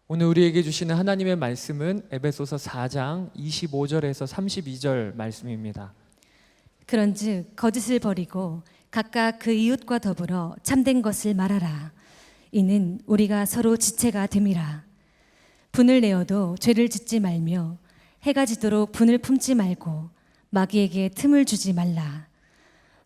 오늘 우리에게 주시는 하나님의 말씀은 에베소서 4장 25절에서 32절 말씀입니다. 그런즉 거짓을 버리고 각각 그 이웃과 더불어 참된 것을 말하라. 이는 우리가 서로 지체가 됨이라. 분을 내어도 죄를 짓지 말며 해가 지도록 분을 품지 말고 마귀에게 틈을 주지 말라.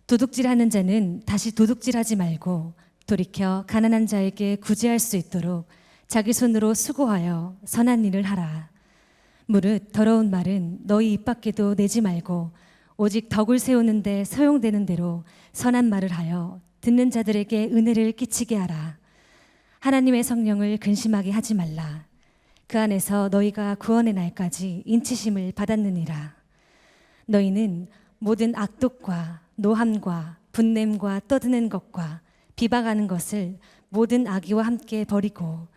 도둑질하는 자는 다시 도둑질하지 말고 돌이켜 가난한 자에게 구제할 수 있도록 자기 손으로 수고하여 선한 일을 하라. 무릇 더러운 말은 너희 입 밖에도 내지 말고 오직 덕을 세우는데 소용되는 대로 선한 말을 하여 듣는 자들에게 은혜를 끼치게 하라. 하나님의 성령을 근심하게 하지 말라. 그 안에서 너희가 구원의 날까지 인치심을 받았느니라. 너희는 모든 악독과 노함과 분냄과 떠드는 것과 비방하는 것을 모든 악의와 함께 버리고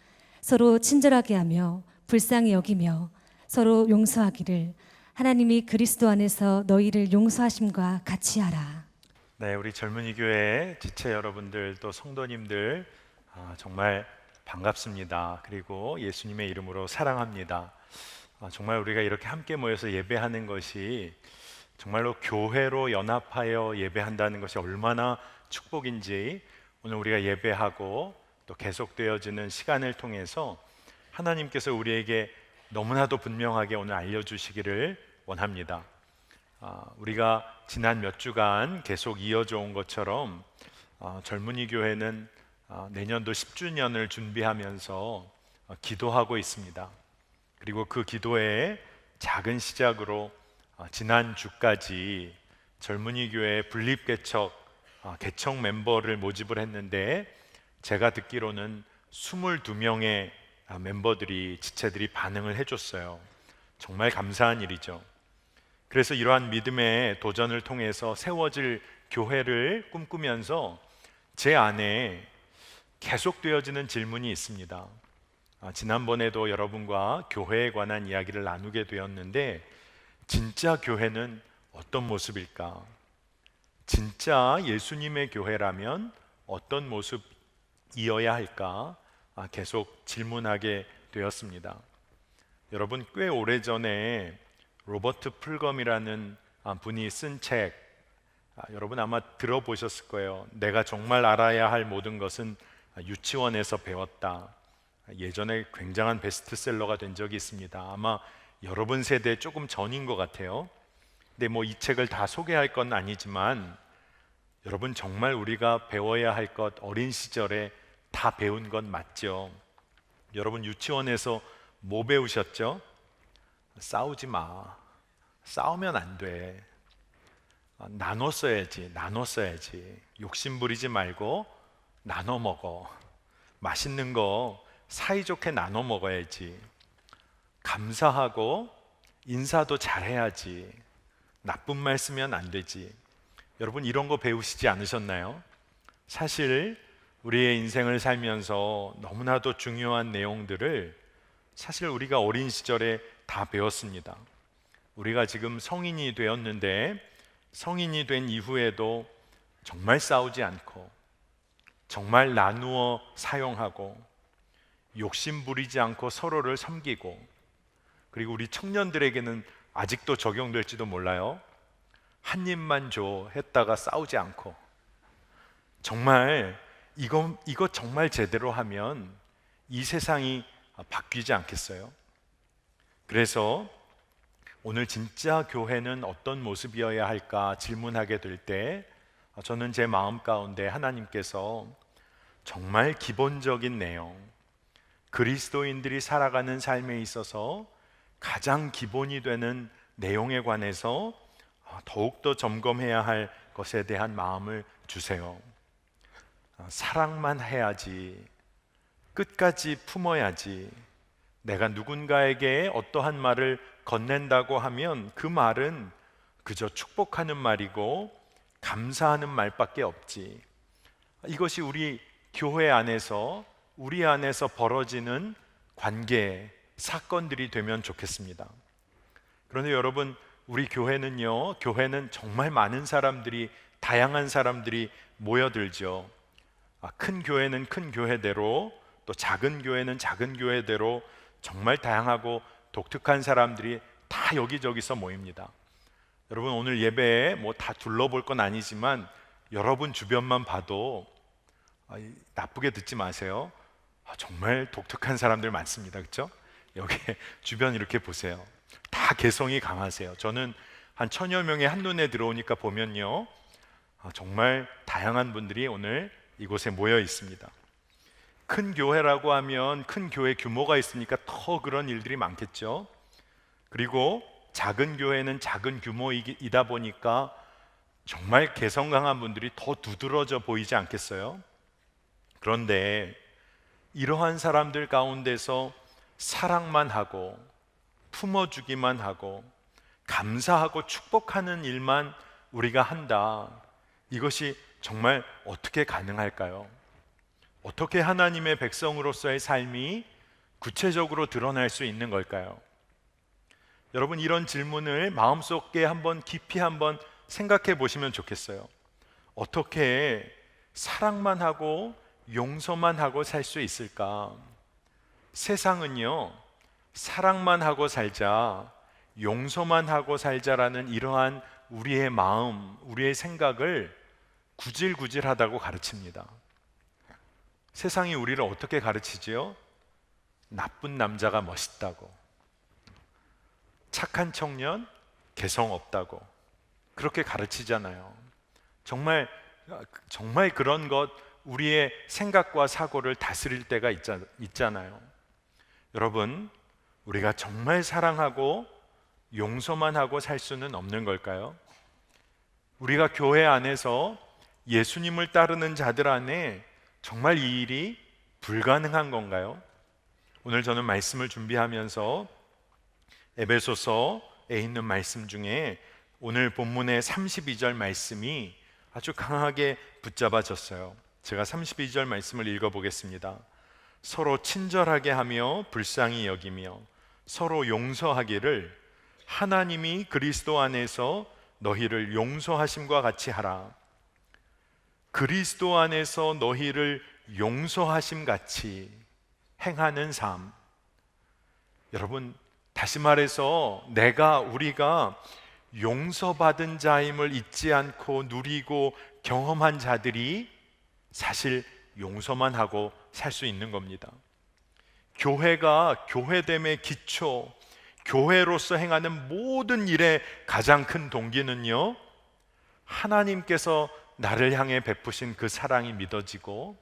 서로 친절하게 하며 불쌍히 여기며 서로 용서하기를 하나님이 그리스도 안에서 너희를 용서하심과 같이 하라. 네, 우리 젊은이 교회 지체 여러분들 또 성도님들 정말 반갑습니다. 그리고 예수님의 이름으로 사랑합니다. 정말 우리가 이렇게 함께 모여서 예배하는 것이 정말로 교회로 연합하여 예배한다는 것이 얼마나 축복인지 오늘 우리가 예배하고 또 계속되어지는 시간을 통해서 하나님께서 우리에게 너무나도 분명하게 오늘 알려주시기를 원합니다. 우리가 지난 몇 주간 계속 이어져 온 것처럼 젊은이 교회는 내년도 10주년을 준비하면서 기도하고 있습니다. 그리고 그 기도의 작은 시작으로 지난 주까지 젊은이 교회 분립개척 개척 멤버를 모집을 했는데 제가 듣기로는 22명의 멤버들이 지체들이 반응을 해줬어요. 정말 감사한 일이죠. 그래서 이러한 믿음의 도전을 통해서 세워질 교회를 꿈꾸면서 제 안에 계속되어지는 질문이 있습니다. 지난번에도 여러분과 교회에 관한 이야기를 나누게 되었는데 진짜 교회는 어떤 모습일까? 진짜 예수님의 교회라면 어떤 모습이어야 할까? 계속 질문하게 되었습니다. 여러분 꽤 오래전에 로버트 풀검이라는 분이 쓴 책 여러분 아마 들어보셨을 거예요. 내가 정말 알아야 할 모든 것은 유치원에서 배웠다. 예전에 굉장한 베스트셀러가 된 적이 있습니다. 아마 여러분 세대 조금 전인 것 같아요. 근데 뭐 이 책을 다 소개할 건 아니지만 여러분 정말 우리가 배워야 할 것 어린 시절에 다 배운 건 맞죠? 여러분 유치원에서 뭐 배우셨죠? 싸우지 마. 싸우면 안 돼. 나눠 써야지. 욕심 부리지 말고 나눠 먹어. 맛있는 거 사이좋게 나눠 먹어야지. 감사하고 인사도 잘해야지. 나쁜 말 쓰면 안 되지. 여러분 이런 거 배우시지 않으셨나요? 사실 우리의 인생을 살면서 너무나도 중요한 내용들을 사실 우리가 어린 시절에 다 배웠습니다. 우리가 지금 성인이 되었는데 성인이 된 이후에도 정말 싸우지 않고 정말 나누어 사용하고 욕심 부리지 않고 서로를 섬기고 그리고 우리 청년들에게는 아직도 적용될지도 몰라요. 한 입만 줘 했다가 싸우지 않고 정말 이거 정말 제대로 하면 이 세상이 바뀌지 않겠어요? 그래서 오늘 진짜 교회는 어떤 모습이어야 할까 질문하게 될 때 저는 제 마음 가운데 하나님께서 정말 기본적인 내용, 그리스도인들이 살아가는 삶에 있어서 가장 기본이 되는 내용에 관해서 더욱더 점검해야 할 것에 대한 마음을 주세요. 사랑만 해야지, 끝까지 품어야지, 내가 누군가에게 어떠한 말을 건넨다고 하면 그 말은 그저 축복하는 말이고 감사하는 말밖에 없지. 이것이 우리 교회 안에서 우리 안에서 벌어지는 관계, 사건들이 되면 좋겠습니다. 그런데 여러분 우리 교회는요, 교회는 정말 많은 사람들이, 다양한 사람들이 모여들죠. 큰 교회는 큰 교회대로 또 작은 교회는 작은 교회대로 정말 다양하고 독특한 사람들이 다 여기저기서 모입니다. 여러분 오늘 예배에 뭐 다 둘러볼 건 아니지만 여러분 주변만 봐도 나쁘게 듣지 마세요. 정말 독특한 사람들 많습니다. 그렇죠? 여기 주변 이렇게 보세요. 다 개성이 강하세요. 저는 한 1000여 명이 한눈에 들어오니까 보면요, 정말 다양한 분들이 오늘 이곳에 모여 있습니다. 큰 교회라고 하면 큰 교회 규모가 있으니까 더 그런 일들이 많겠죠. 그리고 작은 교회는 작은 규모이다 보니까 정말 개성 강한 분들이 더 두드러져 보이지 않겠어요? 그런데 이러한 사람들 가운데서 사랑만 하고 품어주기만 하고 감사하고 축복하는 일만 우리가 한다. 이것이 정말 어떻게 가능할까요? 어떻게 하나님의 백성으로서의 삶이 구체적으로 드러날 수 있는 걸까요? 여러분 이런 질문을 마음속에 한번 깊이 한번 생각해 보시면 좋겠어요. 어떻게 사랑만 하고 용서만 하고 살 수 있을까? 세상은요, 사랑만 하고 살자, 용서만 하고 살자라는 이러한 우리의 마음, 우리의 생각을 구질구질하다고 가르칩니다. 세상이 우리를 어떻게 가르치지요? 나쁜 남자가 멋있다고, 착한 청년 개성 없다고 그렇게 가르치잖아요. 정말 그런 것, 우리의 생각과 사고를 다스릴 때가 있잖아요. 여러분, 우리가 정말 사랑하고 용서만 하고 살 수는 없는 걸까요? 우리가 교회 안에서 예수님을 따르는 자들 안에 정말 이 일이 불가능한 건가요? 오늘 저는 말씀을 준비하면서 에베소서에 있는 말씀 중에 오늘 본문의 32절 말씀이 아주 강하게 붙잡아졌어요. 제가 32절 말씀을 읽어보겠습니다. 서로 친절하게 하며 불쌍히 여기며 서로 용서하기를 하나님이 그리스도 안에서 너희를 용서하심과 같이 하라. 그리스도 안에서 너희를 용서하심 같이 행하는 삶. 여러분, 다시 말해서 우리가 용서받은 자임을 잊지 않고 누리고 경험한 자들이 사실 용서만 하고 살 수 있는 겁니다. 교회가 교회됨의 기초, 교회로서 행하는 모든 일의 가장 큰 동기는요, 하나님께서 나를 향해 베푸신 그 사랑이 믿어지고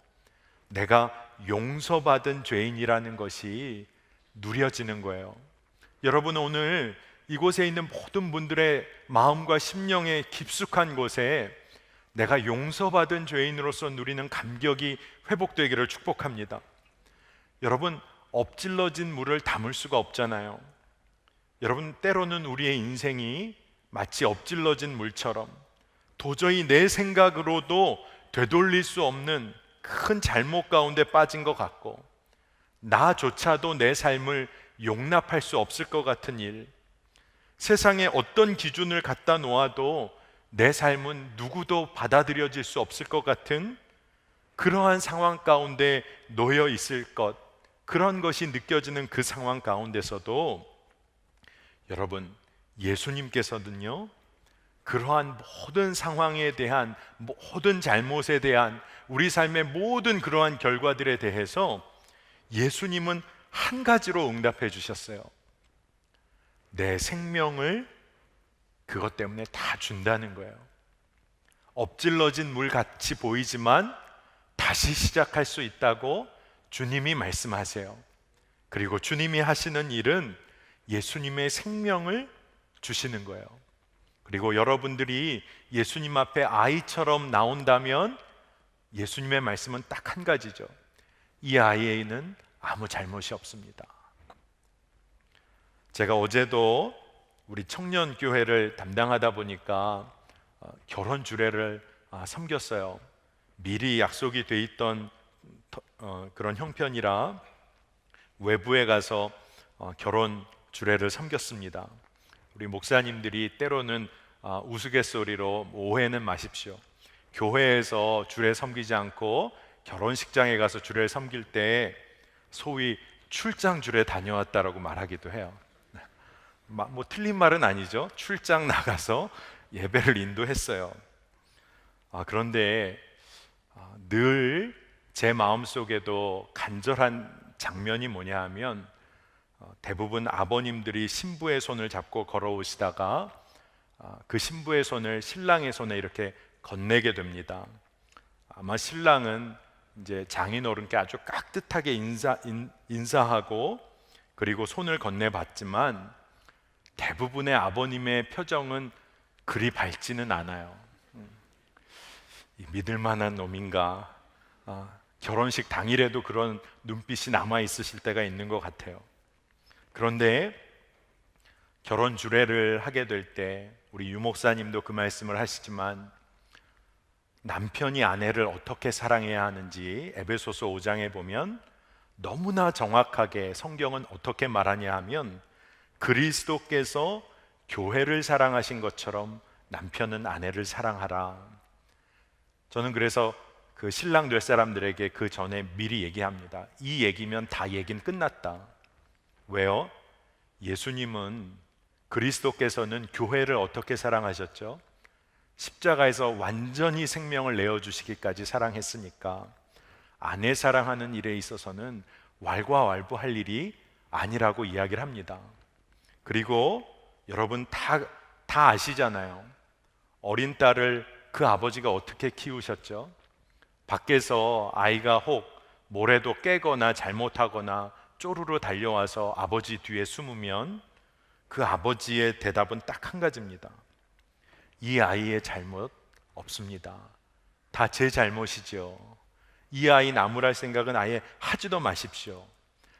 내가 용서받은 죄인이라는 것이 누려지는 거예요. 여러분, 오늘 이곳에 있는 모든 분들의 마음과 심령의 깊숙한 곳에 내가 용서받은 죄인으로서 누리는 감격이 회복되기를 축복합니다. 여러분, 엎질러진 물을 담을 수가 없잖아요. 여러분, 때로는 우리의 인생이 마치 엎질러진 물처럼 도저히 내 생각으로도 되돌릴 수 없는 큰 잘못 가운데 빠진 것 같고, 나조차도 내 삶을 용납할 수 없을 것 같은 일, 세상에 어떤 기준을 갖다 놓아도 내 삶은 누구도 받아들여질 수 없을 것 같은 그러한 상황 가운데 놓여 있을 것, 그런 것이 느껴지는 그 상황 가운데서도 여러분, 예수님께서는요, 그러한 모든 상황에 대한, 모든 잘못에 대한, 우리 삶의 모든 그러한 결과들에 대해서 예수님은 한 가지로 응답해 주셨어요. 내 생명을 그것 때문에 다 준다는 거예요. 엎질러진 물 같이 보이지만 다시 시작할 수 있다고 주님이 말씀하세요. 그리고 주님이 하시는 일은 예수님의 생명을 주시는 거예요. 그리고 여러분들이 예수님 앞에 아이처럼 나온다면 예수님의 말씀은 딱 한 가지죠. 이 아이에는 아무 잘못이 없습니다. 제가 어제도 우리 청년교회를 담당하다 보니까 결혼 주례를 섬겼어요. 미리 약속이 돼 있던 그런 형편이라 외부에 가서 결혼 주례를 섬겼습니다. 우리 목사님들이 때로는 우스갯소리로 오해는 마십시오. 교회에서 주례 섬기지 않고 결혼식장에 가서 주례를 섬길 때 소위 출장줄에 다녀왔다라고 말하기도 해요. 뭐 틀린 말은 아니죠. 출장 나가서 예배를 인도했어요. 그런데 늘 제 마음속에도 간절한 장면이 뭐냐 하면 대부분 아버님들이 신부의 손을 잡고 걸어오시다가 그 신부의 손을 신랑의 손에 이렇게 건네게 됩니다. 아마 신랑은 이제 장인어른께 아주 깍듯하게 인사하고 그리고 손을 건네봤지만 대부분의 아버님의 표정은 그리 밝지는 않아요. 믿을 만한 놈인가? 결혼식 당일에도 그런 눈빛이 남아 있으실 때가 있는 것 같아요. 그런데 결혼 주례를 하게 될 때 우리 유 목사님도 그 말씀을 하시지만 남편이 아내를 어떻게 사랑해야 하는지 에베소서 5장에 보면 너무나 정확하게 성경은 어떻게 말하냐 하면 그리스도께서 교회를 사랑하신 것처럼 남편은 아내를 사랑하라. 저는 그래서 그 신랑 될 사람들에게 그 전에 미리 얘기합니다. 이 얘기면 다 얘기는 끝났다. 왜요? 예수님은 그리스도께서는 교회를 어떻게 사랑하셨죠? 십자가에서 완전히 생명을 내어주시기까지 사랑했으니까 아내 사랑하는 일에 있어서는 왈가왈부할 일이 아니라고 이야기를 합니다. 그리고 여러분 다 아시잖아요. 어린 딸을 그 아버지가 어떻게 키우셨죠? 밖에서 아이가 혹 모래도 깨거나 잘못하거나 쪼르르 달려와서 아버지 뒤에 숨으면 그 아버지의 대답은 딱 한 가지입니다. 이 아이의 잘못 없습니다. 다 제 잘못이죠. 이 아이 나무랄 생각은 아예 하지도 마십시오.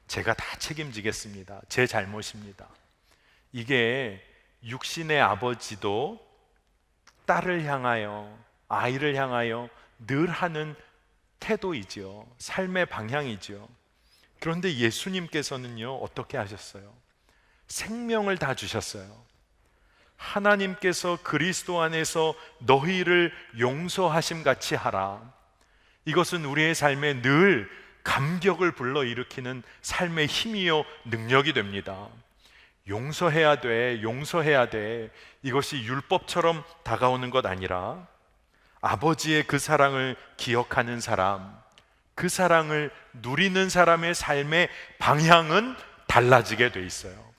제가 다 책임지겠습니다. 제 잘못입니다. 이게 육신의 아버지도 딸을 향하여, 아이를 향하여 늘 하는 태도이죠. 삶의 방향이죠. 그런데 예수님께서는요, 어떻게 하셨어요? 생명을 다 주셨어요. 하나님께서 그리스도 안에서 너희를 용서하심 같이 하라. 이것은 우리의 삶에 늘 감격을 불러일으키는 삶의 힘이요 능력이 됩니다. 용서해야 돼, 용서해야 돼. 이것이 율법처럼 다가오는 것 아니라 아버지의 그 사랑을 기억하는 사람, 그 사랑을 누리는 사람의 삶의 방향은 달라지게 돼 있어요.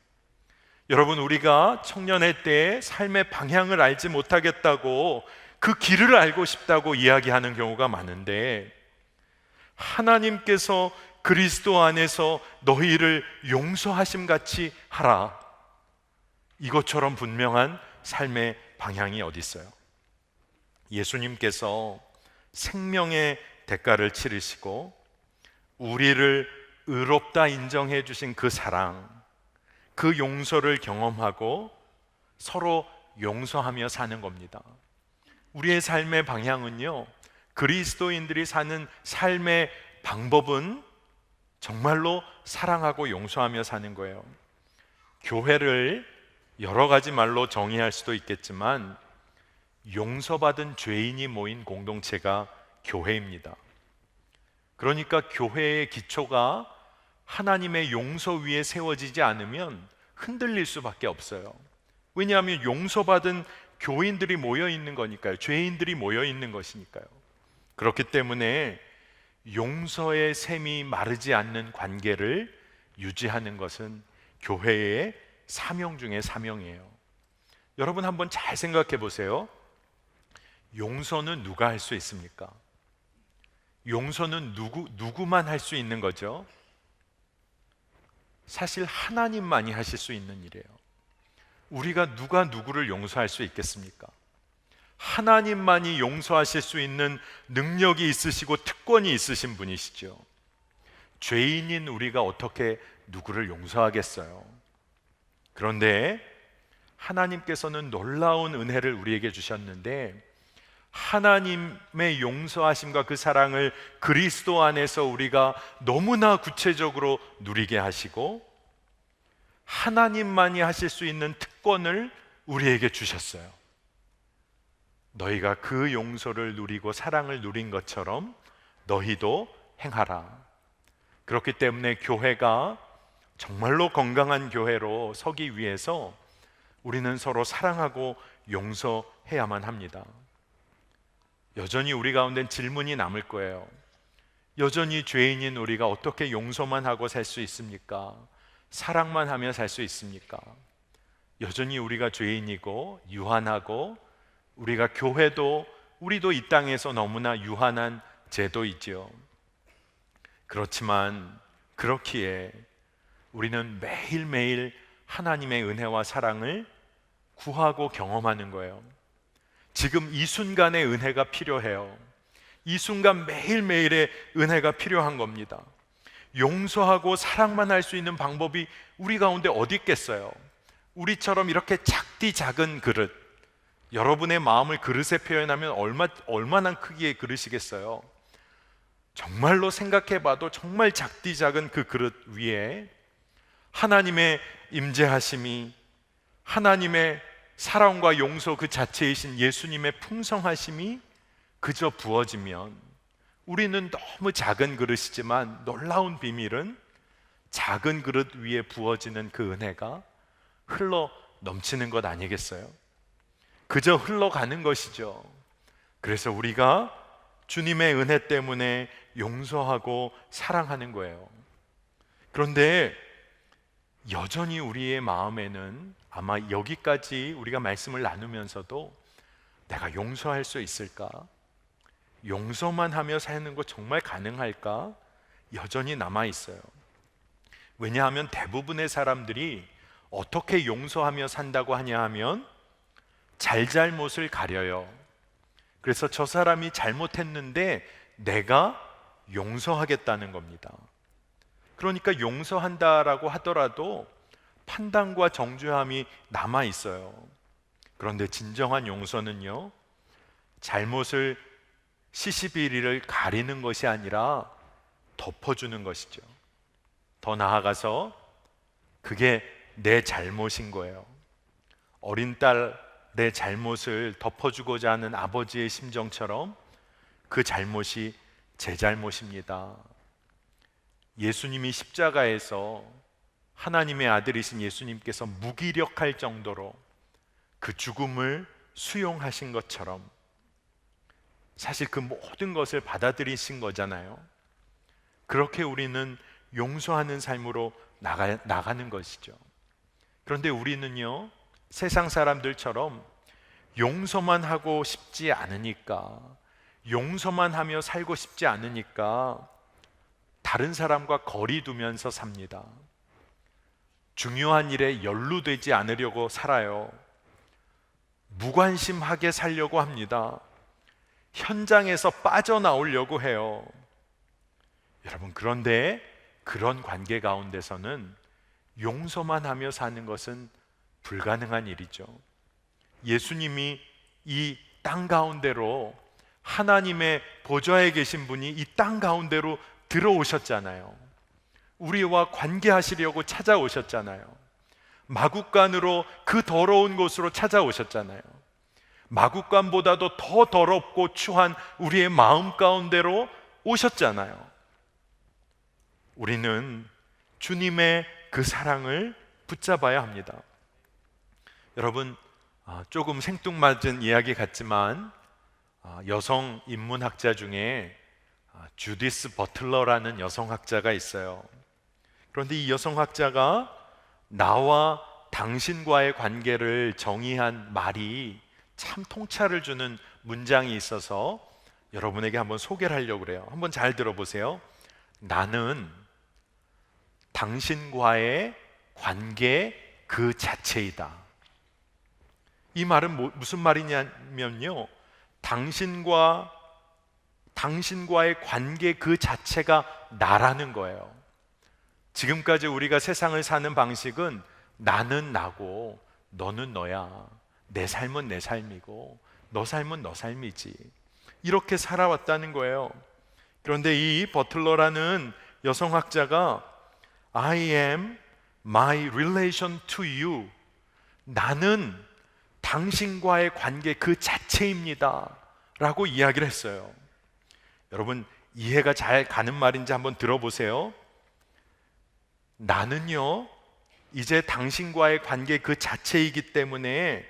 여러분, 우리가 청년의 때에 삶의 방향을 알지 못하겠다고 그 길을 알고 싶다고 이야기하는 경우가 많은데, 하나님께서 그리스도 안에서 너희를 용서하심 같이 하라. 이것처럼 분명한 삶의 방향이 어디 있어요? 예수님께서 생명의 대가를 치르시고 우리를 의롭다 인정해 주신 그 사랑, 그 용서를 경험하고 서로 용서하며 사는 겁니다. 우리의 삶의 방향은요, 그리스도인들이 사는 삶의 방법은 정말로 사랑하고 용서하며 사는 거예요. 교회를 여러 가지 말로 정의할 수도 있겠지만 용서받은 죄인이 모인 공동체가 교회입니다. 그러니까 교회의 기초가 하나님의 용서 위에 세워지지 않으면 흔들릴 수밖에 없어요. 왜냐하면 용서받은 교인들이 모여 있는 거니까요. 죄인들이 모여 있는 것이니까요. 그렇기 때문에 용서의 샘이 마르지 않는 관계를 유지하는 것은 교회의 사명 중에 사명이에요. 여러분 한번 잘 생각해 보세요. 용서는 누가 할 수 있습니까? 용서는 누구만 할 수 있는 거죠? 사실 하나님만이 하실 수 있는 일이에요. 우리가 누가 누구를 용서할 수 있겠습니까? 하나님만이 용서하실 수 있는 능력이 있으시고 특권이 있으신 분이시죠. 죄인인 우리가 어떻게 누구를 용서하겠어요? 그런데 하나님께서는 놀라운 은혜를 우리에게 주셨는데, 하나님의 용서하심과 그 사랑을 그리스도 안에서 우리가 너무나 구체적으로 누리게 하시고 하나님만이 하실 수 있는 특권을 우리에게 주셨어요. 너희가 그 용서를 누리고 사랑을 누린 것처럼 너희도 행하라. 그렇기 때문에 교회가 정말로 건강한 교회로 서기 위해서 우리는 서로 사랑하고 용서해야만 합니다. 여전히 우리 가운데 질문이 남을 거예요. 여전히 죄인인 우리가 어떻게 용서만 하고 살 수 있습니까? 사랑만 하며 살 수 있습니까? 여전히 우리가 죄인이고 유한하고, 우리가 교회도 우리도 이 땅에서 너무나 유한한 제도이지요. 그렇지만 그렇기에 우리는 매일매일 하나님의 은혜와 사랑을 구하고 경험하는 거예요. 지금 이 순간의 은혜가 필요해요. 이 순간 매일매일의 은혜가 필요한 겁니다. 용서하고 사랑만 할 수 있는 방법이 우리 가운데 어디 있겠어요? 우리처럼 이렇게 작디 작은 그릇, 여러분의 마음을 그릇에 표현하면 얼마나 크기의 그릇이겠어요? 정말로 생각해봐도 정말 작디 작은 그 그릇 위에 하나님의 임재하심이, 하나님의 사랑과 용서 그 자체이신 예수님의 풍성하심이 그저 부어지면, 우리는 너무 작은 그릇이지만 놀라운 비밀은 작은 그릇 위에 부어지는 그 은혜가 흘러 넘치는 것 아니겠어요? 그저 흘러가는 것이죠. 그래서 우리가 주님의 은혜 때문에 용서하고 사랑하는 거예요. 그런데 여전히 우리의 마음에는 아마 여기까지 우리가 말씀을 나누면서도 내가 용서할 수 있을까? 용서만 하며 사는 거 정말 가능할까? 여전히 남아 있어요. 왜냐하면 대부분의 사람들이 어떻게 용서하며 산다고 하냐 하면 잘잘못을 가려요. 그래서 저 사람이 잘못했는데 내가 용서하겠다는 겁니다. 그러니까 용서한다라고 하더라도 판단과 정죄함이 남아 있어요. 그런데 진정한 용서는요, 잘못을 시시비리를 가리는 것이 아니라 덮어주는 것이죠. 더 나아가서 그게 내 잘못인 거예요. 어린 딸의 잘못을 덮어주고자 하는 아버지의 심정처럼 그 잘못이 제 잘못입니다. 예수님이 십자가에서 하나님의 아들이신 예수님께서 무기력할 정도로 그 죽음을 수용하신 것처럼 사실 그 모든 것을 받아들이신 거잖아요. 그렇게 우리는 용서하는 삶으로 나가는 것이죠. 그런데 우리는요, 세상 사람들처럼 용서만 하고 싶지 않으니까, 용서만 하며 살고 싶지 않으니까 다른 사람과 거리 두면서 삽니다. 중요한 일에 연루되지 않으려고 살아요. 무관심하게 살려고 합니다. 현장에서 빠져나오려고 해요. 여러분, 그런데 그런 관계 가운데서는 용서만 하며 사는 것은 불가능한 일이죠. 예수님이 이 땅 가운데로, 하나님의 보좌에 계신 분이 이 땅 가운데로 들어오셨잖아요. 우리와 관계하시려고 찾아오셨잖아요. 마국간으로, 그 더러운 곳으로 찾아오셨잖아요. 마국간보다도 더 더럽고 추한 우리의 마음 가운데로 오셨잖아요. 우리는 주님의 그 사랑을 붙잡아야 합니다. 여러분, 조금 생뚱맞은 이야기 같지만 여성 인문학자 중에 주디스 버틀러라는 여성학자가 있어요. 그런데 이 여성학자가 나와 당신과의 관계를 정의한 말이 참 통찰을 주는 문장이 있어서 여러분에게 한번 소개를 하려고 그래요. 한번 잘 들어보세요. 나는 당신과의 관계 그 자체이다. 이 말은 무슨 말이냐면요, 당신과의 관계 그 자체가 나라는 거예요. 지금까지 우리가 세상을 사는 방식은 나는 나고 너는 너야, 내 삶은 내 삶이고 너 삶은 너 삶이지, 이렇게 살아왔다는 거예요. 그런데 이 버틀러라는 여성학자가 I am my relation to you, 나는 당신과의 관계 그 자체입니다 라고 이야기를 했어요. 여러분, 이해가 잘 가는 말인지 한번 들어보세요. 나는요 이제 당신과의 관계 그 자체이기 때문에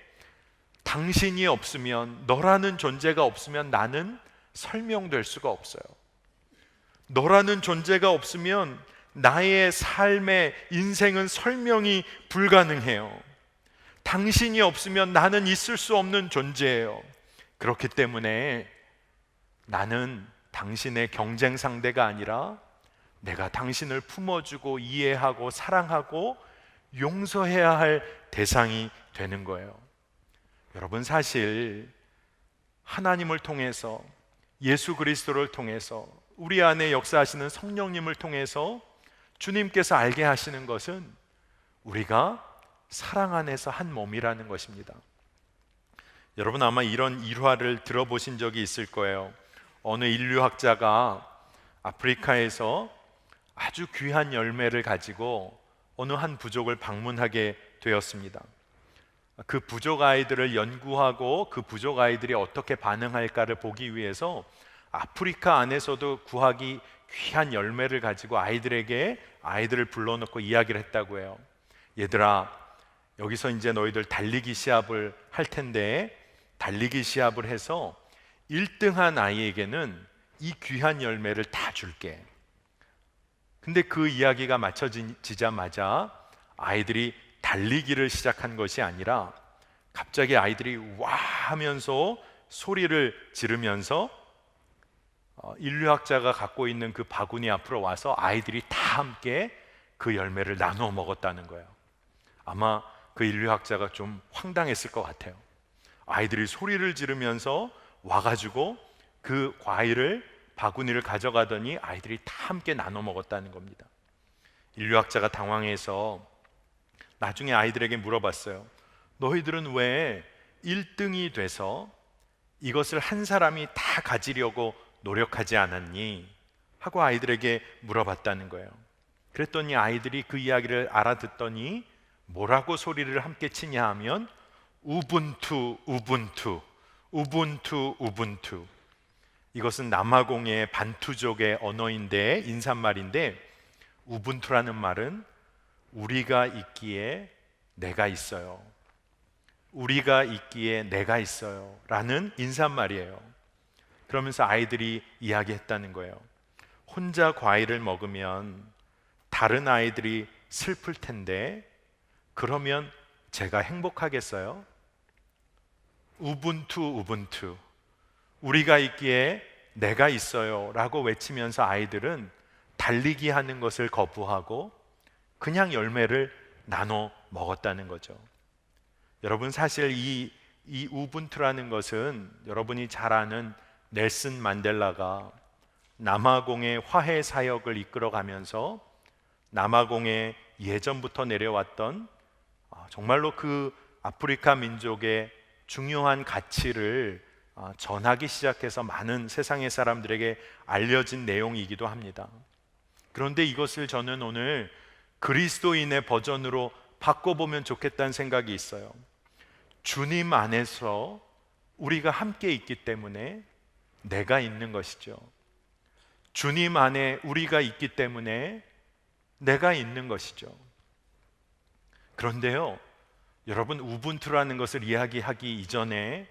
당신이 없으면, 너라는 존재가 없으면 나는 설명될 수가 없어요. 너라는 존재가 없으면 나의 삶의 인생은 설명이 불가능해요. 당신이 없으면 나는 있을 수 없는 존재예요. 그렇기 때문에 나는 당신의 경쟁 상대가 아니라 내가 당신을 품어주고 이해하고 사랑하고 용서해야 할 대상이 되는 거예요. 여러분, 사실 하나님을 통해서, 예수 그리스도를 통해서, 우리 안에 역사하시는 성령님을 통해서 주님께서 알게 하시는 것은 우리가 사랑 안에서 한 몸이라는 것입니다. 여러분, 아마 이런 일화를 들어보신 적이 있을 거예요. 어느 인류학자가 아프리카에서 아주 귀한 열매를 가지고 어느 한 부족을 방문하게 되었습니다. 그 부족 아이들을 연구하고 그 부족 아이들이 어떻게 반응할까를 보기 위해서 아프리카 안에서도 구하기 귀한 열매를 가지고 아이들을 불러놓고 이야기를 했다고 해요. 얘들아, 여기서 이제 너희들 달리기 시합을 할 텐데 달리기 시합을 해서 1등한 아이에게는 이 귀한 열매를 다 줄게. 근데 그 이야기가 맞춰지자마자 아이들이 달리기를 시작한 것이 아니라 갑자기 아이들이 와 하면서 소리를 지르면서 인류학자가 갖고 있는 그 바구니 앞으로 와서 아이들이 다 함께 그 열매를 나누어 먹었다는 거예요. 아마 그 인류학자가 좀 황당했을 것 같아요. 아이들이 소리를 지르면서 와가지고 그 과일을, 바구니를 가져가더니 아이들이 다 함께 나눠 먹었다는 겁니다. 인류학자가 당황해서 나중에 아이들에게 물어봤어요. 너희들은 왜 1등이 돼서 이것을 한 사람이 다 가지려고 노력하지 않았니? 하고 아이들에게 물어봤다는 거예요. 그랬더니 아이들이 그 이야기를 알아듣더니 뭐라고 소리를 함께 치냐 하면 우분투, 우분투, 우분투, 우분투. 이것은 남아공의 반투족의 언어인데, 인사말인데, 우분투라는 말은 우리가 있기에 내가 있어요, 우리가 있기에 내가 있어요 라는 인사말이에요. 그러면서 아이들이 이야기했다는 거예요. 혼자 과일을 먹으면 다른 아이들이 슬플 텐데 그러면 제가 행복하겠어요? 우분투, 우분투, 우리가 있기에 내가 있어요 라고 외치면서 아이들은 달리기 하는 것을 거부하고 그냥 열매를 나눠 먹었다는 거죠. 여러분, 사실 이 우분투라는 것은 여러분이 잘 아는 넬슨 만델라가 남아공의 화해 사역을 이끌어가면서 남아공에 예전부터 내려왔던 정말로 그 아프리카 민족의 중요한 가치를 전하기 시작해서 많은 세상의 사람들에게 알려진 내용이기도 합니다. 그런데 이것을 저는 오늘 그리스도인의 버전으로 바꿔보면 좋겠다는 생각이 있어요. 주님 안에서 우리가 함께 있기 때문에 내가 있는 것이죠. 주님 안에 우리가 있기 때문에 내가 있는 것이죠. 그런데요, 여러분, 우분투라는 것을 이야기하기 이전에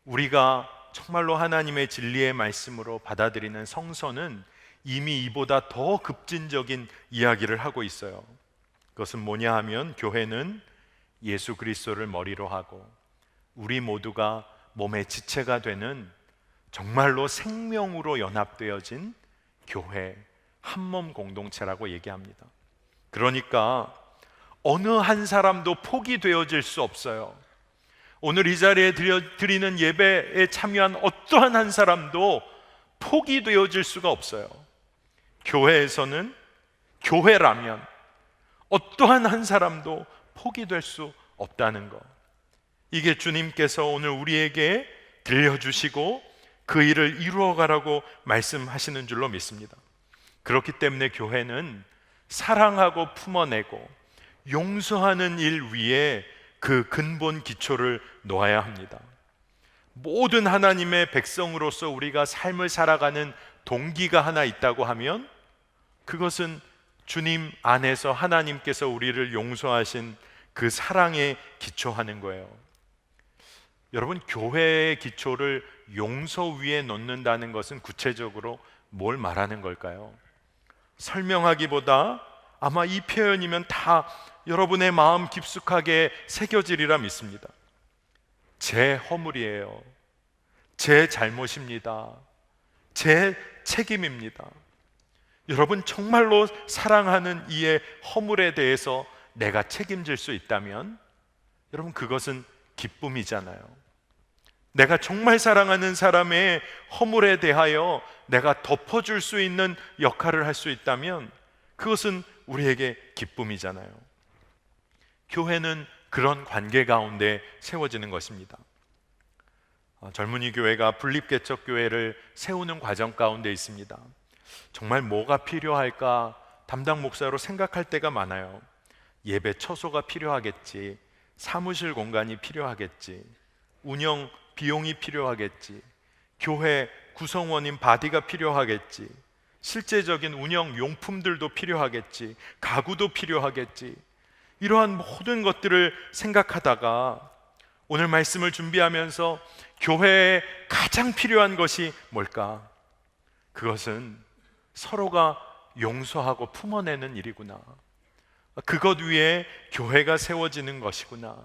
우리가 정말로 하나님의 진리의 말씀으로 받아들이는 성서는 이미 이보다 더 급진적인 이야기를 하고 있어요. 그것은 뭐냐 하면 교회는 예수 그리스도를 머리로 하고 우리 모두가 몸의 지체가 되는 정말로 생명으로 연합되어진 교회, 한몸 공동체라고 얘기합니다. 그러니까 어느 한 사람도 포기 되어질 수 없어요. 오늘 이 자리에 드리는 예배에 참여한 어떠한 한 사람도 포기되어질 수가 없어요. 교회에서는, 교회라면 어떠한 한 사람도 포기될 수 없다는 것, 이게 주님께서 오늘 우리에게 들려주시고 그 일을 이루어가라고 말씀하시는 줄로 믿습니다. 그렇기 때문에 교회는 사랑하고 품어내고 용서하는 일 위에 그 근본 기초를 놓아야 합니다. 모든 하나님의 백성으로서 우리가 삶을 살아가는 동기가 하나 있다고 하면 그것은 주님 안에서 하나님께서 우리를 용서하신 그 사랑에 기초하는 거예요. 여러분, 교회의 기초를 용서 위에 놓는다는 것은 구체적으로 뭘 말하는 걸까요? 설명하기보다 아마 이 표현이면 다 여러분의 마음 깊숙하게 새겨지리라 믿습니다. 제 허물이에요. 제 잘못입니다. 제 책임입니다. 여러분, 정말로 사랑하는 이의 허물에 대해서 내가 책임질 수 있다면 여러분, 그것은 기쁨이잖아요. 내가 정말 사랑하는 사람의 허물에 대하여 내가 덮어줄 수 있는 역할을 할 수 있다면 그것은 우리에게 기쁨이잖아요. 교회는 그런 관계 가운데 세워지는 것입니다. 젊은이 교회가 분립개척교회를 세우는 과정 가운데 있습니다. 정말 뭐가 필요할까 담당 목사로 생각할 때가 많아요. 예배 처소가 필요하겠지, 사무실 공간이 필요하겠지, 운영 비용이 필요하겠지, 교회 구성원인 바디가 필요하겠지, 실제적인 운영 용품들도 필요하겠지, 가구도 필요하겠지. 이러한 모든 것들을 생각하다가 오늘 말씀을 준비하면서 교회에 가장 필요한 것이 뭘까? 그것은 서로가 용서하고 품어내는 일이구나. 그것 위에 교회가 세워지는 것이구나.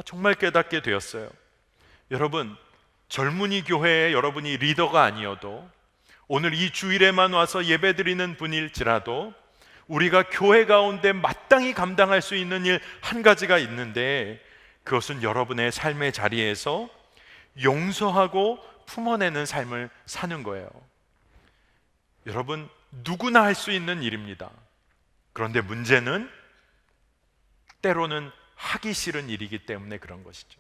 정말 깨닫게 되었어요. 여러분, 젊은이 교회에 여러분이 리더가 아니어도 오늘 이 주일에만 와서 예배드리는 분일지라도 우리가 교회 가운데 마땅히 감당할 수 있는 일 한 가지가 있는데, 그것은 여러분의 삶의 자리에서 용서하고 품어내는 삶을 사는 거예요. 여러분, 누구나 할 수 있는 일입니다. 그런데 문제는 때로는 하기 싫은 일이기 때문에 그런 것이죠.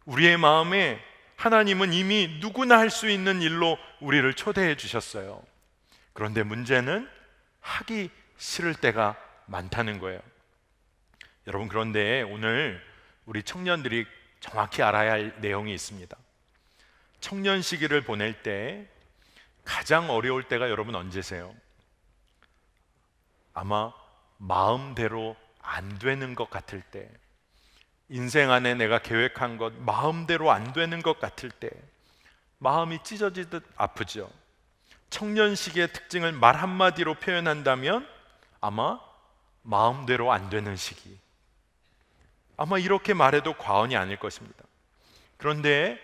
우리의 마음에 하나님은 이미 누구나 할 수 있는 일로 우리를 초대해 주셨어요. 그런데 문제는 하기 싫을 때가 많다는 거예요. 여러분, 그런데 오늘 우리 청년들이 정확히 알아야 할 내용이 있습니다. 청년 시기를 보낼 때 가장 어려울 때가 여러분 언제세요? 아마 마음대로 안 되는 것 같을 때, 인생 안에 내가 계획한 것 마음대로 안 되는 것 같을 때 마음이 찢어지듯 아프죠. 청년 시기의 특징을 말 한마디로 표현한다면 아마 마음대로 안 되는 시기, 아마 이렇게 말해도 과언이 아닐 것입니다. 그런데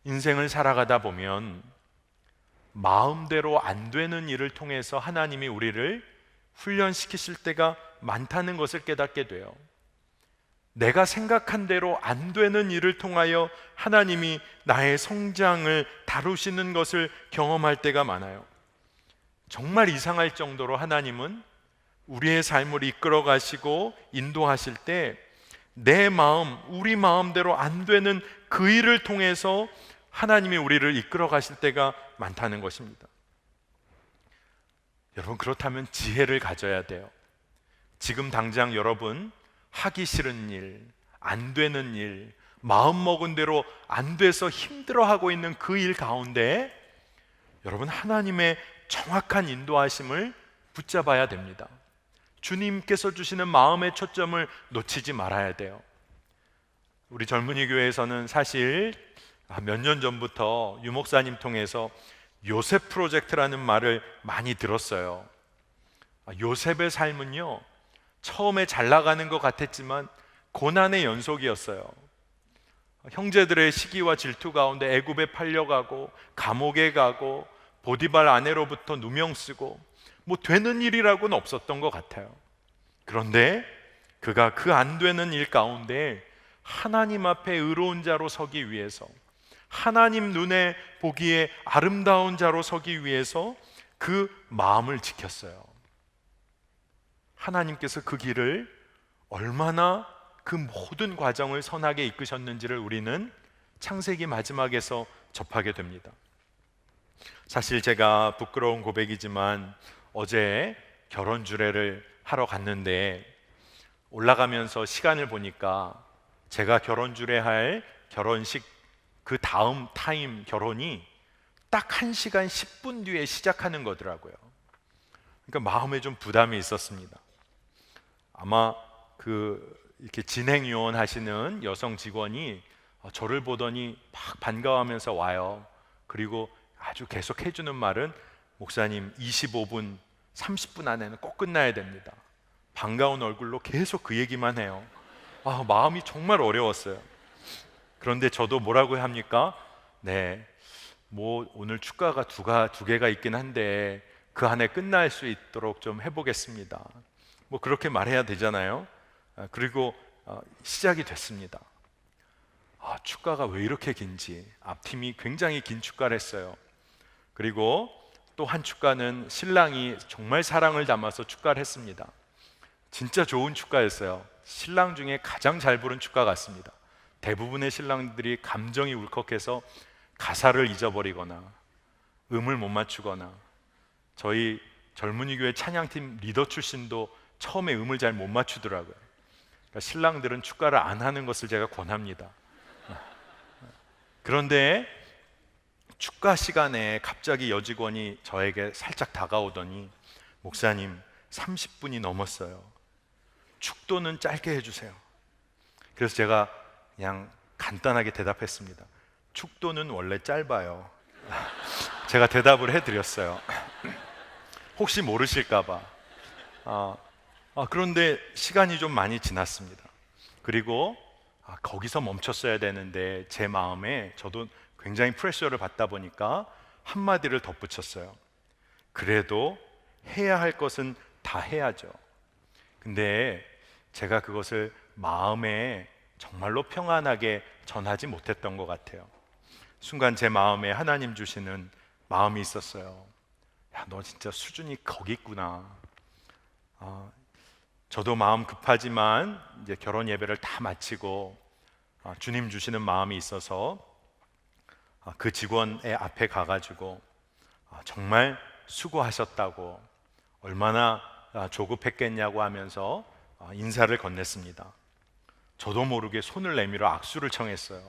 인생을 살아가다 보면 마음대로 안 되는 일을 통해서 하나님이 우리를 훈련시키실 때가 많다는 것을 깨닫게 돼요. 내가 생각한 대로 안 되는 일을 통하여 하나님이 나의 성장을 다루시는 것을 경험할 때가 많아요. 정말 이상할 정도로 하나님은 우리의 삶을 이끌어 가시고 인도하실 때 내 마음, 우리 마음대로 안 되는 그 일을 통해서 하나님이 우리를 이끌어 가실 때가 많다는 것입니다. 여러분, 그렇다면 지혜를 가져야 돼요. 지금 당장 여러분 하기 싫은 일, 안 되는 일, 마음 먹은 대로 안 돼서 힘들어하고 있는 그 일 가운데 여러분 하나님의 정확한 인도하심을 붙잡아야 됩니다. 주님께서 주시는 마음의 초점을 놓치지 말아야 돼요. 우리 젊은이 교회에서는 사실 몇 년 전부터 유 목사님 통해서 요셉 프로젝트라는 말을 많이 들었어요. 요셉의 삶은요, 처음에 잘 나가는 것 같았지만 고난의 연속이었어요. 형제들의 시기와 질투 가운데 애굽에 팔려가고 감옥에 가고 보디발 아내로부터 누명 쓰고 뭐 되는 일이라고는 없었던 것 같아요. 그런데 그가 그 안 되는 일 가운데 하나님 앞에 의로운 자로 서기 위해서, 하나님 눈에 보기에 아름다운 자로 서기 위해서 그 마음을 지켰어요. 하나님께서 그 길을 얼마나 그 모든 과정을 선하게 이끄셨는지를 우리는 창세기 마지막에서 접하게 됩니다. 사실 제가 부끄러운 고백이지만 어제 결혼 주례를 하러 갔는데 올라가면서 시간을 보니까 제가 결혼 주례할 결혼식 그 다음 타임 결혼이 딱 1시간 10분 뒤에 시작하는 거더라고요. 그러니까 마음에 좀 부담이 있었습니다. 아마 이렇게 진행 요원 하시는 여성 직원이 저를 보더니 막 반가워하면서 와요. 그리고 아주 계속 해주는 말은, 목사님 25분 30분 안에는 꼭 끝나야 됩니다. 반가운 얼굴로 계속 그 얘기만 해요. 마음이 정말 어려웠어요. 그런데 저도 뭐라고 합니까? 네, 뭐 오늘 축가가 두 개가 있긴 한데 그 안에 끝날 수 있도록 좀 해보겠습니다. 뭐 그렇게 말해야 되잖아요. 그리고 시작이 됐습니다. 축가가 왜 이렇게 긴지, 앞팀이 굉장히 긴 축가를 했어요. 그리고 또 한 축가는 신랑이 정말 사랑을 담아서 축가를 했습니다. 진짜 좋은 축가였어요. 신랑 중에 가장 잘 부른 축가 같습니다. 대부분의 신랑들이 감정이 울컥해서 가사를 잊어버리거나 음을 못 맞추거나, 저희 젊은이 교회 찬양팀 리더 출신도 처음에 음을 잘 못 맞추더라고요. 그러니까 신랑들은 축가를 안 하는 것을 제가 권합니다. 그런데 축가 시간에 갑자기 여직원이 저에게 살짝 다가오더니, 목사님 30분이 넘었어요. 축도는 짧게 해주세요. 그래서 제가 그냥 간단하게 대답했습니다. 축도는 원래 짧아요. 제가 대답을 해드렸어요. 혹시 모르실까봐. 그런데 시간이 좀 많이 지났습니다. 그리고 거기서 멈췄어야 되는데 제 마음에 저도 굉장히 프레셔를 받다 보니까 한마디를 덧붙였어요. 그래도 해야 할 것은 다 해야죠. 근데 제가 그것을 마음에 정말로 평안하게 전하지 못했던 것 같아요. 순간 제 마음에 하나님 주시는 마음이 있었어요. 야, 너 진짜 수준이 거기 있구나. 저도 마음 급하지만 이제 결혼 예배를 다 마치고 주님 주시는 마음이 있어서 그 직원의 앞에 가가지고 정말 수고하셨다고, 얼마나 조급했겠냐고 하면서 인사를 건넸습니다. 저도 모르게 손을 내밀어 악수를 청했어요.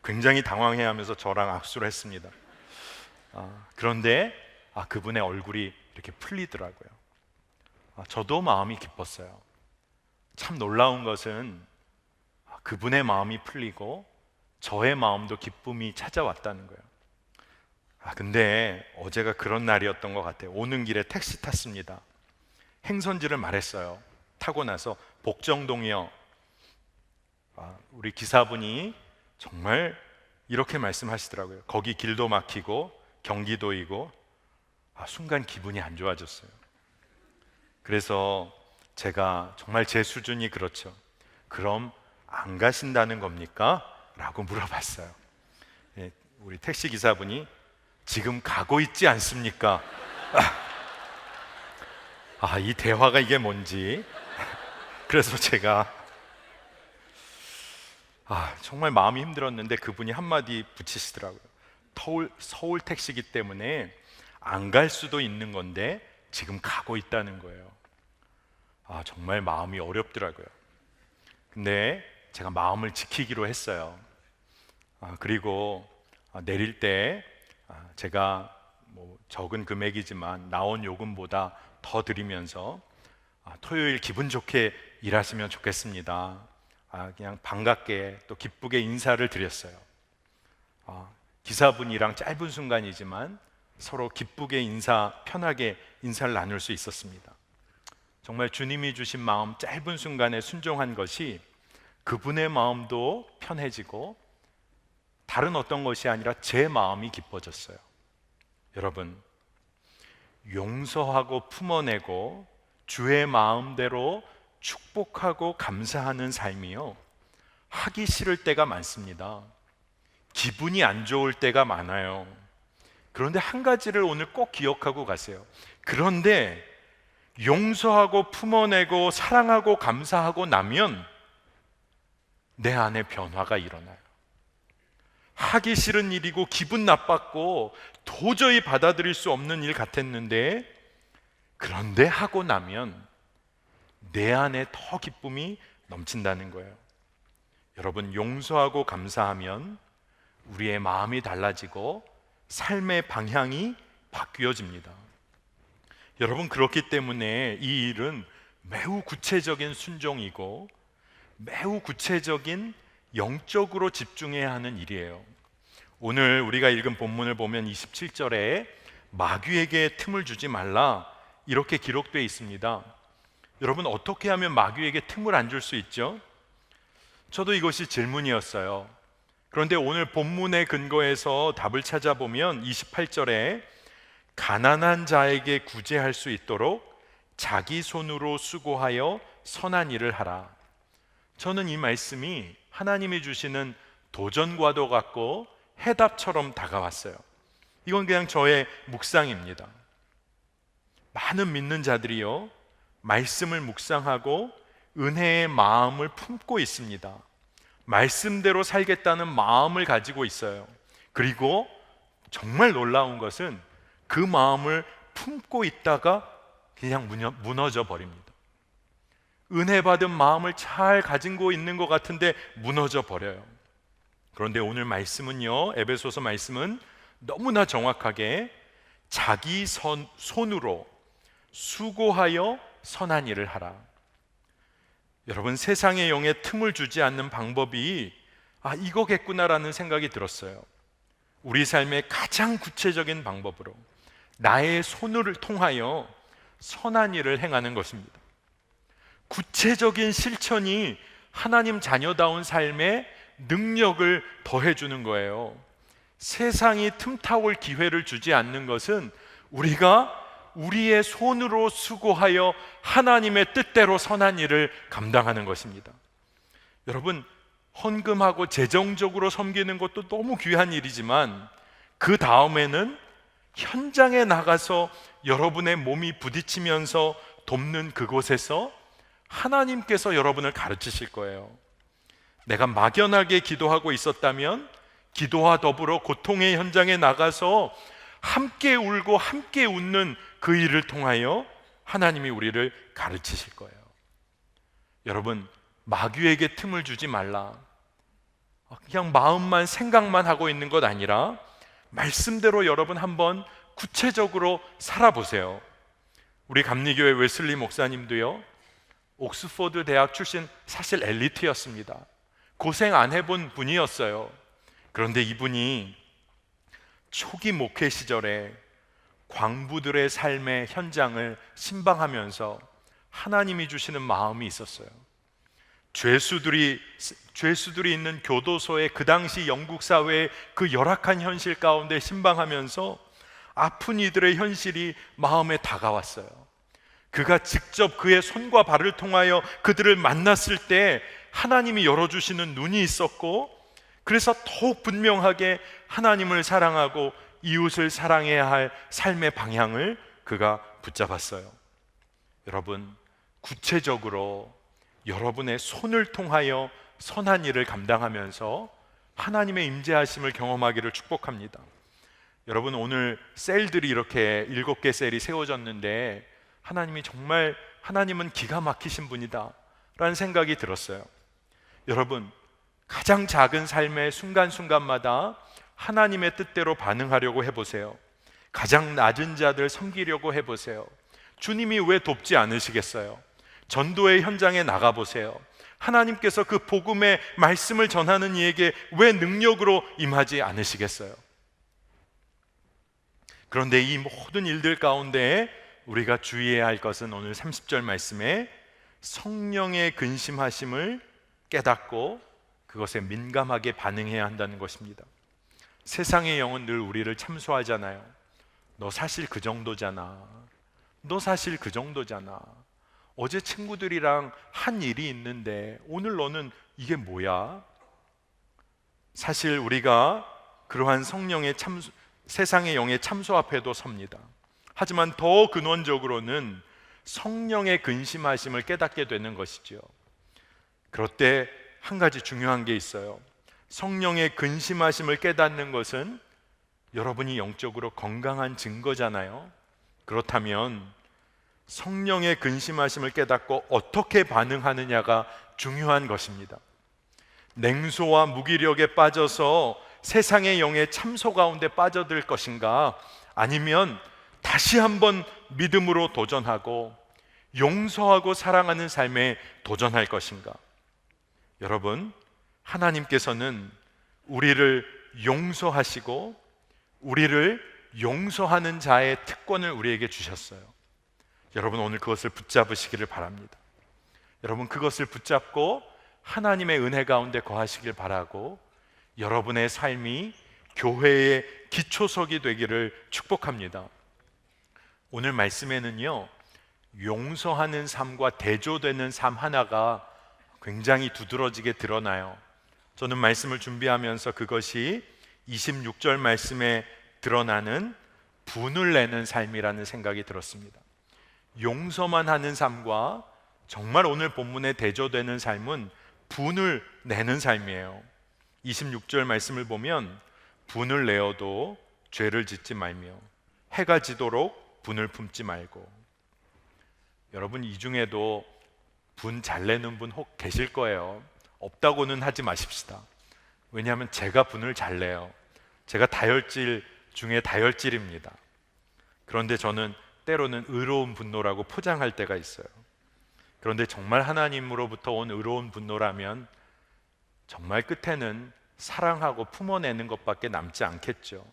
굉장히 당황해하면서 저랑 악수를 했습니다. 그런데 그분의 얼굴이 이렇게 풀리더라고요. 저도 마음이 기뻤어요. 참 놀라운 것은 그분의 마음이 풀리고 저의 마음도 기쁨이 찾아왔다는 거예요. 근데 어제가 그런 날이었던 것 같아요. 오는 길에 택시 탔습니다. 행선지를 말했어요. 타고 나서 복정동이요. 우리 기사분이 정말 이렇게 말씀하시더라고요. 거기 길도 막히고 경기도이고. 순간 기분이 안 좋아졌어요. 그래서 제가 정말 제 수준이 그렇죠. 그럼 안 가신다는 겁니까? 라고 물어봤어요. 우리 택시 기사분이 지금 가고 있지 않습니까? 이 대화가 이게 뭔지. 그래서 제가 정말 마음이 힘들었는데 그분이 한마디 붙이시더라고요. 서울 택시기 때문에 안 갈 수도 있는 건데 지금 가고 있다는 거예요. 정말 마음이 어렵더라고요. 근데 제가 마음을 지키기로 했어요. 그리고 내릴 때 제가 뭐 적은 금액이지만 나온 요금보다 더 드리면서 토요일 기분 좋게 일하시면 좋겠습니다. 그냥 반갑게 또 기쁘게 인사를 드렸어요. 기사분이랑 짧은 순간이지만 서로 기쁘게 편하게 인사를 나눌 수 있었습니다. 정말 주님이 주신 마음, 짧은 순간에 순종한 것이 그분의 마음도 편해지고 다른 어떤 것이 아니라 제 마음이 기뻐졌어요. 여러분, 용서하고 품어내고 주의 마음대로 축복하고 감사하는 삶이요, 하기 싫을 때가 많습니다. 기분이 안 좋을 때가 많아요. 그런데 한 가지를 오늘 꼭 기억하고 가세요. 그런데 용서하고 품어내고 사랑하고 감사하고 나면 내 안에 변화가 일어나요. 하기 싫은 일이고 기분 나빴고 도저히 받아들일 수 없는 일 같았는데, 그런데 하고 나면 내 안에 더 기쁨이 넘친다는 거예요. 여러분, 용서하고 감사하면 우리의 마음이 달라지고 삶의 방향이 바뀌어집니다. 여러분, 그렇기 때문에 이 일은 매우 구체적인 순종이고 매우 구체적인 영적으로 집중해야 하는 일이에요. 오늘 우리가 읽은 본문을 보면 27절에 마귀에게 틈을 주지 말라 이렇게 기록되어 있습니다. 여러분, 어떻게 하면 마귀에게 틈을 안 줄 수 있죠? 저도 이것이 질문이었어요. 그런데 오늘 본문의 근거에서 답을 찾아보면 28절에 가난한 자에게 구제할 수 있도록 자기 손으로 수고하여 선한 일을 하라. 저는 이 말씀이 하나님이 주시는 도전과도 같고 해답처럼 다가왔어요. 이건 그냥 저의 묵상입니다. 많은 믿는 자들이요, 말씀을 묵상하고 은혜의 마음을 품고 있습니다. 말씀대로 살겠다는 마음을 가지고 있어요. 그리고 정말 놀라운 것은 그 마음을 품고 있다가 그냥 무너져 버립니다. 은혜 받은 마음을 잘 가지고 있는 것 같은데 무너져 버려요. 그런데 오늘 말씀은요, 에베소서 말씀은 너무나 정확하게 자기 손으로 수고하여 선한 일을 하라. 여러분, 세상의 영에 틈을 주지 않는 방법이 이거겠구나라는 생각이 들었어요. 우리 삶의 가장 구체적인 방법으로 나의 손을 통하여 선한 일을 행하는 것입니다. 구체적인 실천이 하나님 자녀다운 삶의 능력을 더해주는 거예요. 세상이 틈타올 기회를 주지 않는 것은 우리가 우리의 손으로 수고하여 하나님의 뜻대로 선한 일을 감당하는 것입니다. 여러분, 헌금하고 재정적으로 섬기는 것도 너무 귀한 일이지만 그 다음에는 현장에 나가서 여러분의 몸이 부딪히면서 돕는 그곳에서 하나님께서 여러분을 가르치실 거예요. 내가 막연하게 기도하고 있었다면 기도와 더불어 고통의 현장에 나가서 함께 울고 함께 웃는 그 일을 통하여 하나님이 우리를 가르치실 거예요. 여러분, 마귀에게 틈을 주지 말라. 그냥 마음만 생각만 하고 있는 것 아니라 말씀대로 여러분 한번 구체적으로 살아보세요. 우리 감리교회 웨슬리 목사님도요, 옥스퍼드 대학 출신, 사실 엘리트였습니다. 고생 안 해본 분이었어요. 그런데 이분이 초기 목회 시절에 광부들의 삶의 현장을 신방하면서 하나님이 주시는 마음이 있었어요. 죄수들이 있는 교도소의 그 당시 영국 사회의 그 열악한 현실 가운데 신방하면서 아픈 이들의 현실이 마음에 다가왔어요. 그가 직접 그의 손과 발을 통하여 그들을 만났을 때 하나님이 열어주시는 눈이 있었고, 그래서 더욱 분명하게 하나님을 사랑하고 이웃을 사랑해야 할 삶의 방향을 그가 붙잡았어요. 여러분, 구체적으로 여러분의 손을 통하여 선한 일을 감당하면서 하나님의 임재하심을 경험하기를 축복합니다. 여러분, 오늘 셀들이 이렇게 7개 셀이 세워졌는데 하나님은 기가 막히신 분이다 라는 생각이 들었어요. 여러분, 가장 작은 삶의 순간순간마다 하나님의 뜻대로 반응하려고 해보세요. 가장 낮은 자들 섬기려고 해보세요. 주님이 왜 돕지 않으시겠어요? 전도의 현장에 나가보세요. 하나님께서 그 복음의 말씀을 전하는 이에게 왜 능력으로 임하지 않으시겠어요? 그런데 이 모든 일들 가운데 우리가 주의해야 할 것은 오늘 30절 말씀에 성령의 근심하심을 깨닫고 그것에 민감하게 반응해야 한다는 것입니다. 세상의 영은 늘 우리를 참소하잖아요. 너 사실 그 정도잖아. 너 사실 그 정도잖아. 어제 친구들이랑 한 일이 있는데 오늘 너는 이게 뭐야? 사실 우리가 그러한 세상의 영의 참소 앞에도 섭니다. 하지만 더 근원적으로는 성령의 근심하심을 깨닫게 되는 것이죠. 그럴 때 한 가지 중요한 게 있어요. 성령의 근심하심을 깨닫는 것은 여러분이 영적으로 건강한 증거잖아요. 그렇다면 성령의 근심하심을 깨닫고 어떻게 반응하느냐가 중요한 것입니다. 냉소와 무기력에 빠져서 세상의 영의 참소 가운데 빠져들 것인가, 아니면 다시 한번 믿음으로 도전하고 용서하고 사랑하는 삶에 도전할 것인가? 여러분, 하나님께서는 우리를 용서하시고 우리를 용서하는 자의 특권을 우리에게 주셨어요. 여러분, 오늘 그것을 붙잡으시기를 바랍니다. 여러분, 그것을 붙잡고 하나님의 은혜 가운데 거하시길 바라고 여러분의 삶이 교회의 기초석이 되기를 축복합니다. 오늘 말씀에는요, 용서하는 삶과 대조되는 삶 하나가 굉장히 두드러지게 드러나요. 저는 말씀을 준비하면서 그것이 26절 말씀에 드러나는 분을 내는 삶이라는 생각이 들었습니다. 용서만 하는 삶과 정말 오늘 본문에 대조되는 삶은 분을 내는 삶이에요. 26절 말씀을 보면 분을 내어도 죄를 짓지 말며 해가 지도록 분을 품지 말고. 여러분, 이 중에도 분 잘 내는 분 혹 계실 거예요. 없다고는 하지 마십시다. 왜냐하면 제가 분을 잘 내요. 제가 다혈질 중에 다혈질입니다. 그런데 저는 때로는 의로운 분노라고 포장할 때가 있어요. 그런데 정말 하나님으로부터 온 의로운 분노라면 정말 끝에는 사랑하고 품어내는 것밖에 남지 않겠죠.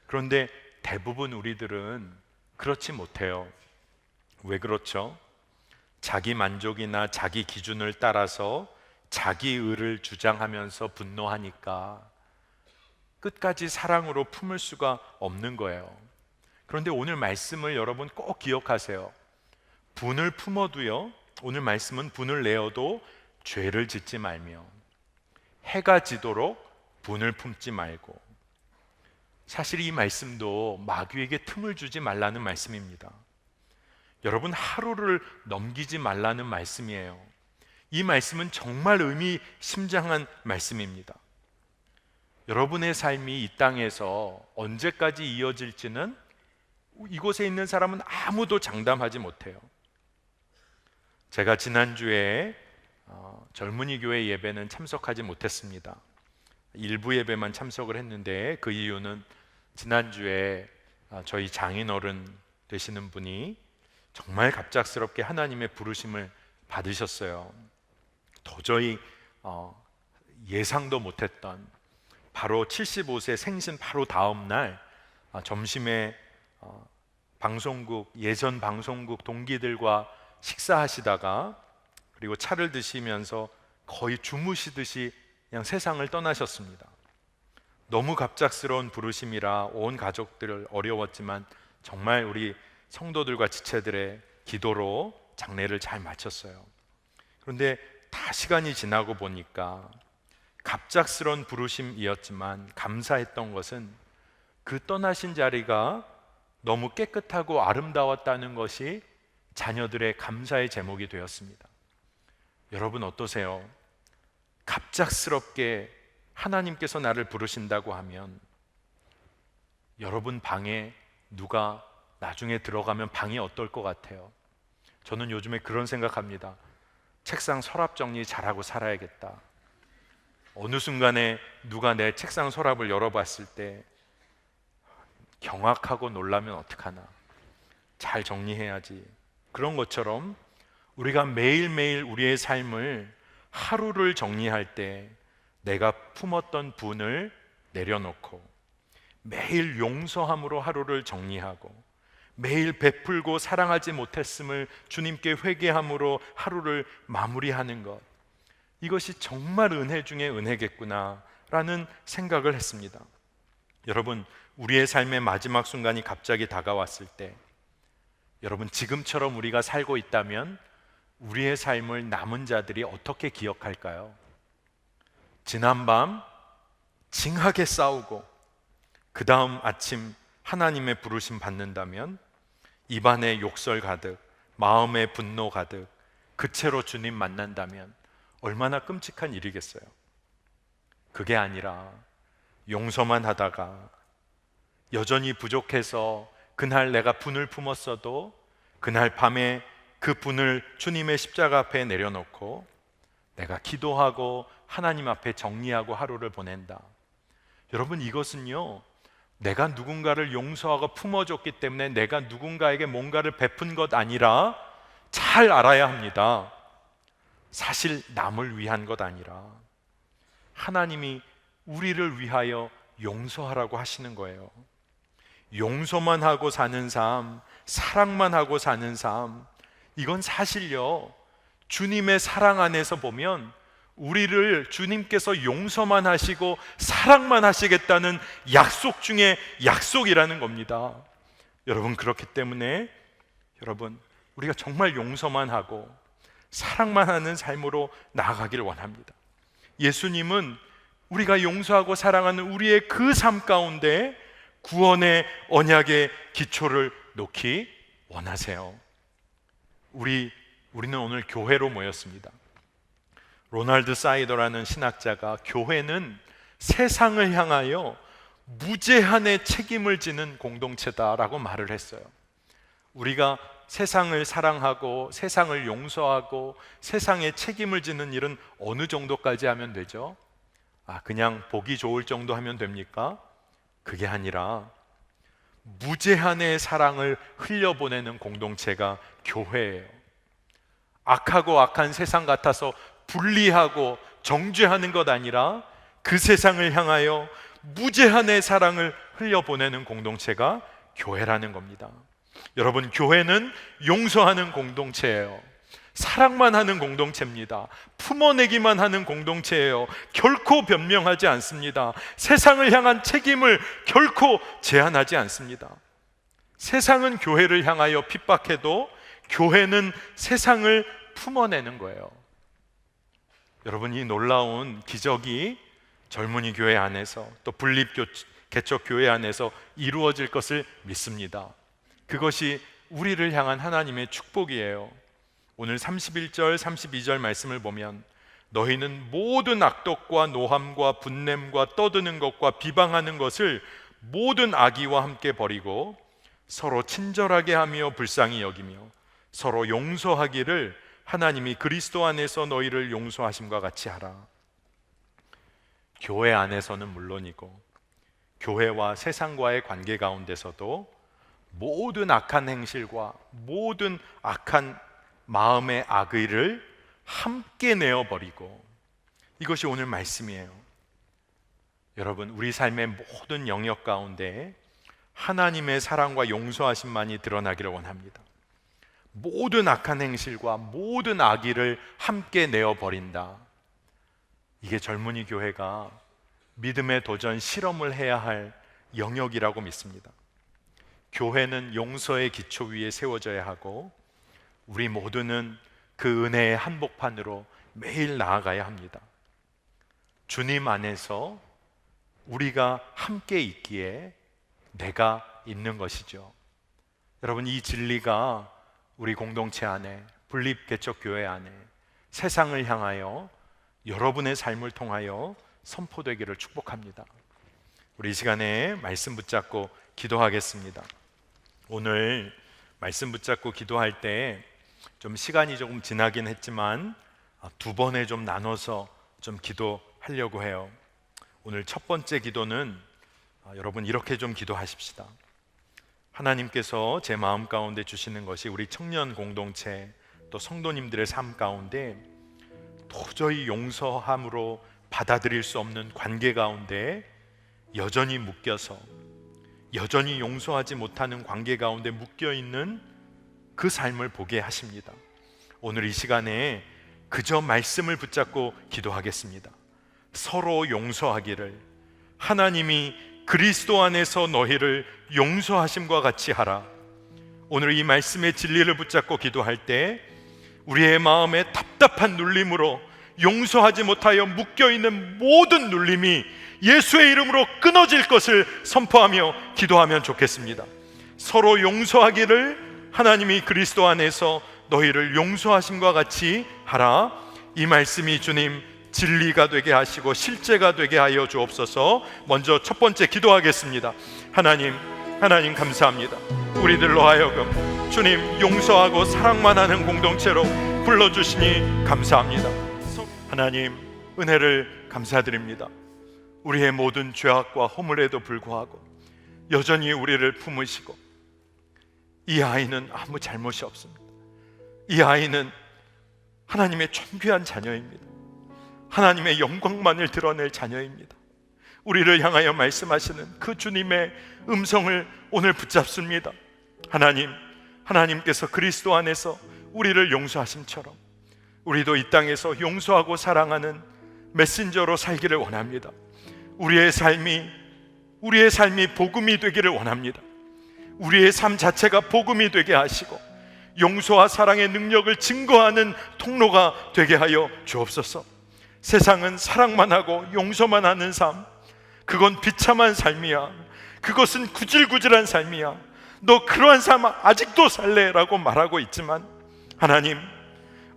그런데 대부분 우리들은 그렇지 못해요. 왜 그렇죠? 자기 만족이나 자기 기준을 따라서 자기 의를 주장하면서 분노하니까 끝까지 사랑으로 품을 수가 없는 거예요. 그런데 오늘 말씀을 여러분 꼭 기억하세요. 분을 품어도요, 오늘 말씀은 분을 내어도 죄를 짓지 말며 해가 지도록 분을 품지 말고. 사실 이 말씀도 마귀에게 틈을 주지 말라는 말씀입니다. 여러분, 하루를 넘기지 말라는 말씀이에요. 이 말씀은 정말 의미심장한 말씀입니다. 여러분의 삶이 이 땅에서 언제까지 이어질지는 이곳에 있는 사람은 아무도 장담하지 못해요. 제가 지난주에 젊은이 교회 예배는 참석하지 못했습니다. 일부 예배만 참석을 했는데 그 이유는 지난주에 저희 장인어른 되시는 분이 정말 갑작스럽게 하나님의 부르심을 받으셨어요. 도저히 예상도 못했던, 바로 75세 생신 바로 다음 날 점심에 방송국, 예전 방송국 동기들과 식사하시다가 그리고 차를 드시면서 거의 주무시듯이 그냥 세상을 떠나셨습니다. 너무 갑작스러운 부르심이라 온 가족들 어려웠지만 정말 우리 성도들과 지체들의 기도로 장례를 잘 마쳤어요. 그런데 다 시간이 지나고 보니까 갑작스러운 부르심이었지만 감사했던 것은 그 떠나신 자리가 너무 깨끗하고 아름다웠다는 것이 자녀들의 감사의 제목이 되었습니다. 여러분 어떠세요? 갑작스럽게 하나님께서 나를 부르신다고 하면 여러분 방에 누가 나중에 들어가면 방이 어떨 것 같아요? 저는 요즘에 그런 생각합니다. 책상 서랍 정리 잘하고 살아야겠다. 어느 순간에 누가 내 책상 서랍을 열어봤을 때 경악하고 놀라면 어떡하나, 잘 정리해야지. 그런 것처럼 우리가 매일매일 우리의 삶을, 하루를 정리할 때 내가 품었던 분을 내려놓고 매일 용서함으로 하루를 정리하고 매일 베풀고 사랑하지 못했음을 주님께 회개함으로 하루를 마무리하는 것, 이것이 정말 은혜 중에 은혜겠구나 라는 생각을 했습니다. 여러분, 우리의 삶의 마지막 순간이 갑자기 다가왔을 때 여러분, 지금처럼 우리가 살고 있다면 우리의 삶을 남은 자들이 어떻게 기억할까요? 지난밤 징하게 싸우고 그 다음 아침 하나님의 부르심 받는다면 입안에 욕설 가득, 마음에 분노 가득, 그 채로 주님 만난다면 얼마나 끔찍한 일이겠어요. 그게 아니라 용서만 하다가 여전히 부족해서 그날 내가 분을 품었어도 그날 밤에 그 분을 주님의 십자가 앞에 내려놓고 내가 기도하고 하나님 앞에 정리하고 하루를 보낸다. 여러분, 이것은요 내가 누군가를 용서하고 품어줬기 때문에 내가 누군가에게 뭔가를 베푼 것 아니라 잘 알아야 합니다. 사실 남을 위한 것 아니라 하나님이 우리를 위하여 용서하라고 하시는 거예요. 용서만 하고 사는 삶, 사랑만 하고 사는 삶, 이건 사실요, 주님의 사랑 안에서 보면 우리를 주님께서 용서만 하시고 사랑만 하시겠다는 약속 중에 약속이라는 겁니다. 여러분, 그렇기 때문에 여러분, 우리가 정말 용서만 하고 사랑만 하는 삶으로 나아가길 원합니다. 예수님은 우리가 용서하고 사랑하는 우리의 그 삶 가운데 구원의 언약의 기초를 놓기 원하세요. 우리는 오늘 교회로 모였습니다. 로널드 사이더라는 신학자가 교회는 세상을 향하여 무제한의 책임을 지는 공동체다라고 말을 했어요. 우리가 세상을 사랑하고 세상을 용서하고 세상에 책임을 지는 일은 어느 정도까지 하면 되죠? 그냥 보기 좋을 정도 하면 됩니까? 그게 아니라 무제한의 사랑을 흘려보내는 공동체가 교회예요. 악하고 악한 세상 같아서 분리하고 정죄하는 것 아니라 그 세상을 향하여 무제한의 사랑을 흘려보내는 공동체가 교회라는 겁니다. 여러분, 교회는 용서하는 공동체예요. 사랑만 하는 공동체입니다. 품어내기만 하는 공동체예요. 결코 변명하지 않습니다. 세상을 향한 책임을 결코 제한하지 않습니다. 세상은 교회를 향하여 핍박해도 교회는 세상을 품어내는 거예요. 여러분, 이 놀라운 기적이 젊은이 교회 안에서 또 분립 개척 교회 안에서 이루어질 것을 믿습니다. 그것이 우리를 향한 하나님의 축복이에요. 오늘 31절 32절 말씀을 보면 너희는 모든 악독과 노함과 분냄과 떠드는 것과 비방하는 것을 모든 악의와 함께 버리고 서로 친절하게 하며 불쌍히 여기며 서로 용서하기를 하나님이 그리스도 안에서 너희를 용서하심과 같이 하라. 교회 안에서는 물론이고 교회와 세상과의 관계 가운데서도 모든 악한 행실과 모든 악한 마음의 악의를 함께 내어버리고, 이것이 오늘 말씀이에요. 여러분, 우리 삶의 모든 영역 가운데 하나님의 사랑과 용서하심만이 드러나기를 원합니다. 모든 악한 행실과 모든 악의를 함께 내어버린다. 이게 젊은이 교회가 믿음의 도전 실험을 해야 할 영역이라고 믿습니다. 교회는 용서의 기초 위에 세워져야 하고 우리 모두는 그 은혜의 한복판으로 매일 나아가야 합니다. 주님 안에서 우리가 함께 있기에 내가 있는 것이죠. 여러분, 이 진리가 우리 공동체 안에, 분립개척교회 안에, 세상을 향하여 여러분의 삶을 통하여 선포되기를 축복합니다. 우리 이 시간에 말씀 붙잡고 기도하겠습니다. 오늘 말씀 붙잡고 기도할 때 좀 시간이 조금 지나긴 했지만 두 번에 좀 나눠서 좀 기도하려고 해요. 오늘 첫 번째 기도는 여러분 이렇게 좀 기도하십시다. 하나님께서 제 마음 가운데 주시는 것이 우리 청년 공동체 또 성도님들의 삶 가운데 도저히 용서함으로 받아들일 수 없는 관계 가운데 여전히 묶여서 여전히 용서하지 못하는 관계 가운데 묶여있는 그 삶을 보게 하십니다. 오늘 이 시간에 그저 말씀을 붙잡고 기도하겠습니다. 서로 용서하기를 하나님이 그리스도 안에서 너희를 용서하심과 같이 하라. 오늘 이 말씀의 진리를 붙잡고 기도할 때 우리의 마음에 답답한 눌림으로 용서하지 못하여 묶여있는 모든 눌림이 예수의 이름으로 끊어질 것을 선포하며 기도하면 좋겠습니다. 서로 용서하기를 하나님이 그리스도 안에서 너희를 용서하심과 같이 하라. 이 말씀이 주님 진리가 되게 하시고 실제가 되게 하여 주옵소서. 먼저 첫 번째 기도하겠습니다. 하나님 감사합니다. 우리들로 하여금 주님 용서하고 사랑만 하는 공동체로 불러주시니 감사합니다. 하나님 은혜를 감사드립니다. 우리의 모든 죄악과 허물에도 불구하고 여전히 우리를 품으시고, 이 아이는 아무 잘못이 없습니다. 이 아이는 하나님의 존귀한 자녀입니다. 하나님의 영광만을 드러낼 자녀입니다. 우리를 향하여 말씀하시는 그 주님의 음성을 오늘 붙잡습니다. 하나님께서 그리스도 안에서 우리를 용서하심처럼 우리도 이 땅에서 용서하고 사랑하는 메신저로 살기를 원합니다. 우리의 삶이 복음이 되기를 원합니다. 우리의 삶 자체가 복음이 되게 하시고 용서와 사랑의 능력을 증거하는 통로가 되게 하여 주옵소서. 세상은 사랑만 하고 용서만 하는 삶, 그건 비참한 삶이야. 그것은 구질구질한 삶이야. 너 그러한 삶 아직도 살래? 라고 말하고 있지만, 하나님,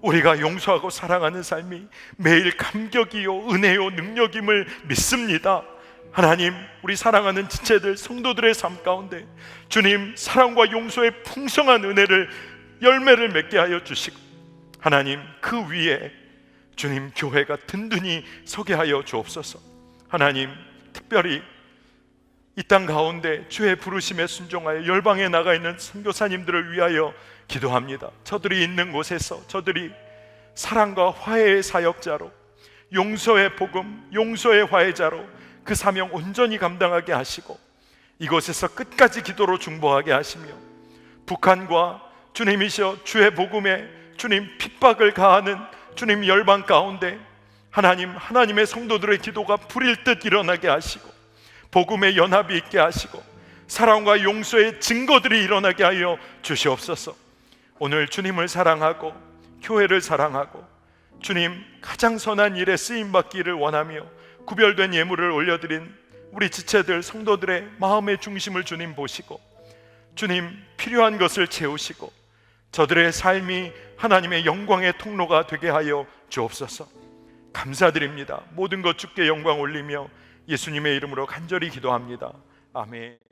우리가 용서하고 사랑하는 삶이 매일 감격이요 은혜요 능력임을 믿습니다. 하나님, 우리 사랑하는 지체들 성도들의 삶 가운데 주님 사랑과 용서의 풍성한 은혜를 열매를 맺게 하여 주시고, 하나님, 그 위에 주님 교회가 든든히 서게 하여 주옵소서. 하나님, 특별히 이 땅 가운데 주의 부르심에 순종하여 열방에 나가 있는 선교사님들을 위하여 기도합니다. 저들이 있는 곳에서 저들이 사랑과 화해의 사역자로, 용서의 복음, 용서의 화해자로 그 사명 온전히 감당하게 하시고, 이곳에서 끝까지 기도로 중보하게 하시며, 북한과 주님이셔 주의 복음에 주님 핍박을 가하는 주님 열방 가운데 하나님의 성도들의 기도가 불일 듯 일어나게 하시고, 복음의 연합이 있게 하시고, 사랑과 용서의 증거들이 일어나게 하여 주시옵소서. 오늘 주님을 사랑하고 교회를 사랑하고 주님 가장 선한 일에 쓰임받기를 원하며 구별된 예물을 올려드린 우리 지체들 성도들의 마음의 중심을 주님 보시고, 주님 필요한 것을 채우시고 저들의 삶이 하나님의 영광의 통로가 되게 하여 주옵소서. 감사드립니다. 모든 것 주께 영광 올리며 예수님의 이름으로 간절히 기도합니다. 아멘.